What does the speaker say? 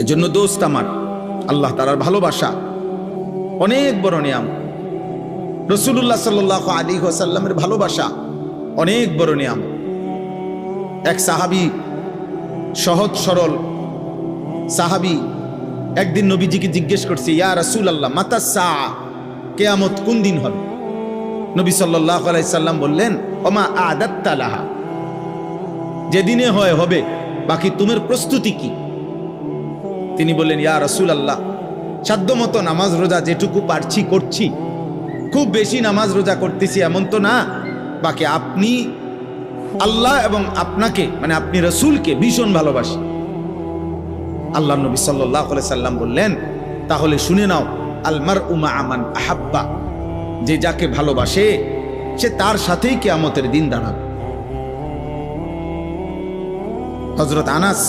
এজন্য দোস্ত আমার, আল্লাহ তাআলার ভালোবাসা অনেক বড় নিয়ামত। রাসূলুল্লাহ সাল্লাল্লাহু আলাইহি ওয়াসাল্লামের ভালোবাসা অনেক বড় নিয়ামত। এক সাহাবী, সহজ সরল সাহাবী, একদিন নবীজিকে জিজ্ঞেস করছে, ইয়া রাসূলুল্লাহ মাতা সাআ, কিয়ামত কোন দিন হবে? নবী সাল্লাল্লাহু আলাইহি সাল্লাম বললেন, ওমা আদাত্তা লাহা, যেদিনে হয় হবে, বাকি তোমার প্রস্তুতি কি? তিনি বললেন, ইয়া রাসূলুল্লাহ, সাধ্যমতো নামাজ রোজা যেটুকু পারছি করছি, খুব বেশি নামাজ রোজা করতেছি এমন তো না, বাকি আপনি আল্লাহ এবং আপনাকে মানে আপনি রাসূলকে ভীষণ ভালোবাসি। আল্লাহ নবী সাল্লাল্লাহু আলাইহি সাল্লাম বললেন, তাহলে শুনে নাও, আল মারউ মা'a মান আহাব্বা, যে যাকে ভালোবাসে সে তার সাথেই কিয়ামতের দিন দাঁড়াবে। হযরত আনাস